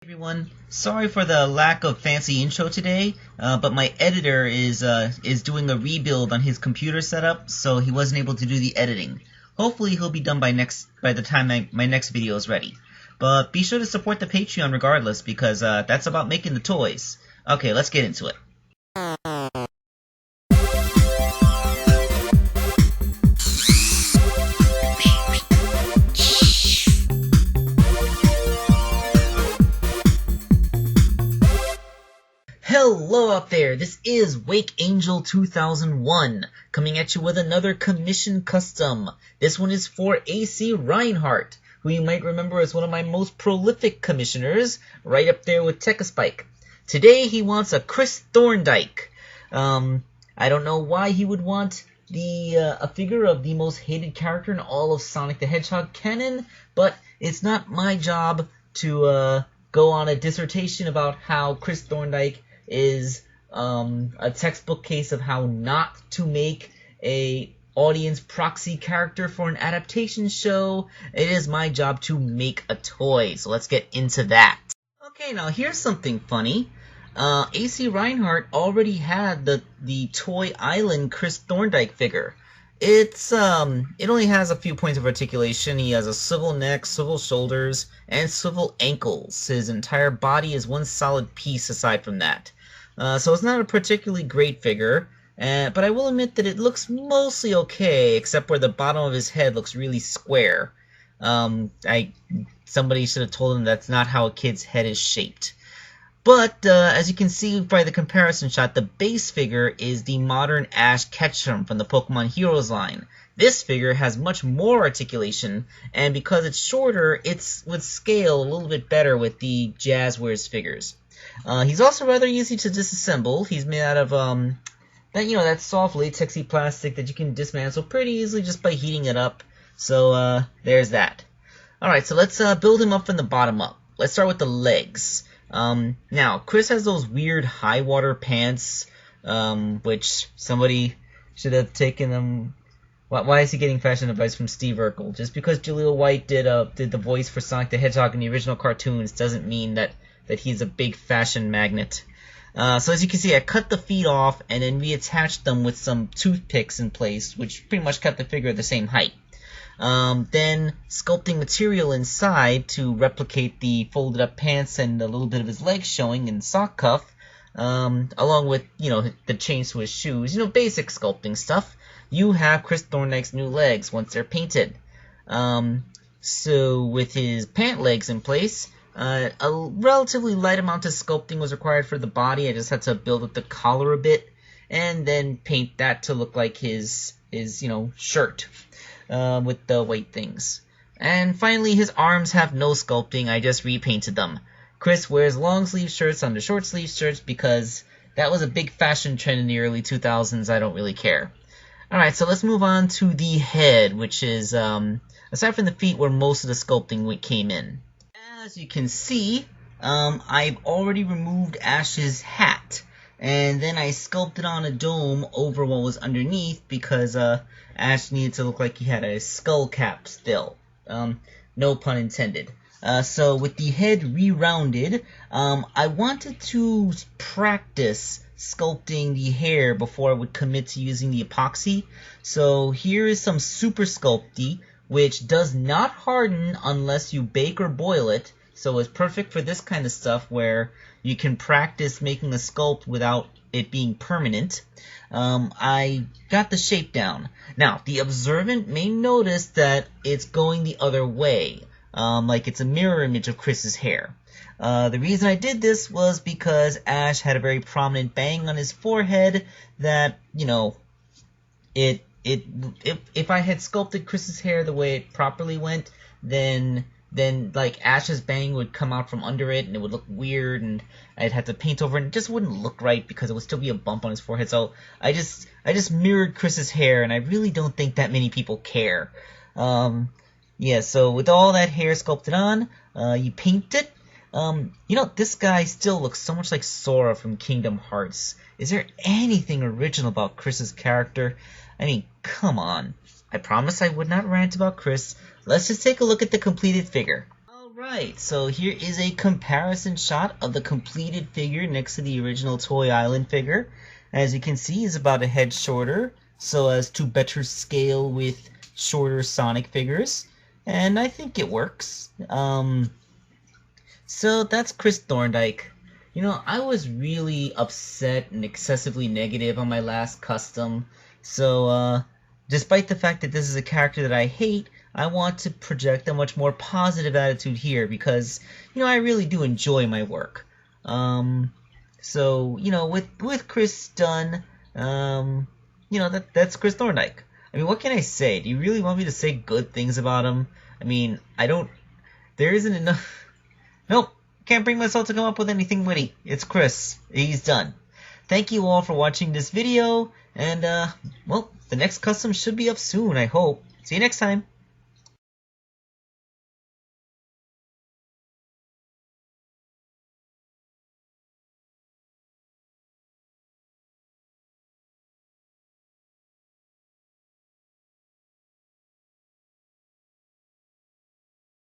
Everyone, sorry for the lack of fancy intro today, but my editor is doing a rebuild on his computer setup, so he wasn't able to do the editing. Hopefully he'll be done by the time my next video is ready. But be sure to support the Patreon regardless, because that's about making the toys. Okay, let's get into it. Hello out there, this is Wake Angel 2001, coming at you with another commission custom. This one is for ACReinhardt, who you might remember as one of my most prolific commissioners, right up there with Techaspike. Today he wants a Chris Thorndike. I don't know why he would want a figure of the most hated character in all of Sonic the Hedgehog canon, but it's not my job to go on a dissertation about how Chris Thorndike is a textbook case of how not to make a audience proxy character for an adaptation show. It is my job to make a toy, so let's get into that. Okay, now here's something funny. ACReinhardt already had the Toy Island Chris Thorndike figure. It only has a few points of articulation. He has a swivel neck, swivel shoulders, and swivel ankles. His entire body is one solid piece aside from that. So it's not a particularly great figure, but I will admit that it looks mostly okay, except where the bottom of his head looks really square. Somebody should have told him that's not how a kid's head is shaped. But, as you can see by the comparison shot, the base figure is the modern Ash Ketchum from the Pokemon Heroes line. This figure has much more articulation, and because it's shorter, it would scale a little bit better with the Jazzwares figures. He's also rather easy to disassemble. He's made out of, that soft latexy plastic that you can dismantle pretty easily just by heating it up. So, there's that. Alright, so let's build him up from the bottom up. Let's start with the legs. Now, Chris has those weird high water pants, which somebody should have taken them. Why is he getting fashion advice from Steve Urkel? Just because Jaleel White did the voice for Sonic the Hedgehog in the original cartoons doesn't mean that he's a big fashion magnet. So as you can see, I cut the feet off and then reattached them with some toothpicks in place, which pretty much kept the figure the same height. Then sculpting material inside to replicate the folded up pants and a little bit of his legs showing in sock cuff, along with, the chains to his shoes, basic sculpting stuff. You have Chris Thorndike's new legs once they're painted. So with his pant legs in place, a relatively light amount of sculpting was required for the body. I just had to build up the collar a bit and then paint that to look like his shirt. With the white things. And finally, his arms have no sculpting. I just repainted them. Chris wears long sleeve shirts under short sleeve shirts because that was a big fashion trend in the early 2000s. I don't really care. Alright, so let's move on to the head, which is, aside from the feet, where most of the sculpting came in. As you can see, I've already removed Ash's hat. And then I sculpted on a dome over what was underneath because Ash needed to look like he had a skull cap still. No pun intended. So with the head re-rounded, I wanted to practice sculpting the hair before I would commit to using the epoxy. So here is some Super Sculpty, which does not harden unless you bake or boil it. So it's perfect for this kind of stuff where you can practice making a sculpt without it being permanent. I got the shape down. Now, the observant may notice that it's going the other way, like it's a mirror image of Chris's hair. The reason I did this was because Ash had a very prominent bang on his forehead that, if I had sculpted Chris's hair the way it properly went, then like Ash's bang would come out from under it and it would look weird and I'd have to paint over it and it just wouldn't look right because it would still be a bump on his forehead. So I just mirrored Chris's hair and I really don't think that many people care. Yeah, so with all that hair sculpted on, you paint it. This guy still looks so much like Sora from Kingdom Hearts. Is there anything original about Chris's character? I mean, come on. I promised I would not rant about Chris. Let's just take a look at the completed figure. Alright, so here is a comparison shot of the completed figure next to the original Toy Island figure. As you can see, he's about a head shorter, so as to better scale with shorter Sonic figures. And I think it works. So that's Chris Thorndike. You know, I was really upset and excessively negative on my last custom. So, despite the fact that this is a character that I hate, I want to project a much more positive attitude here because, you know, I really do enjoy my work. So, you know, with Chris done, you know, that's Chris Thorndike. I mean, what can I say? Do you really want me to say good things about him? I mean, there isn't enough. Nope, can't bring myself to come up with anything witty. It's Chris. He's done. Thank you all for watching this video, and, well, the next custom should be up soon, I hope. See you next time.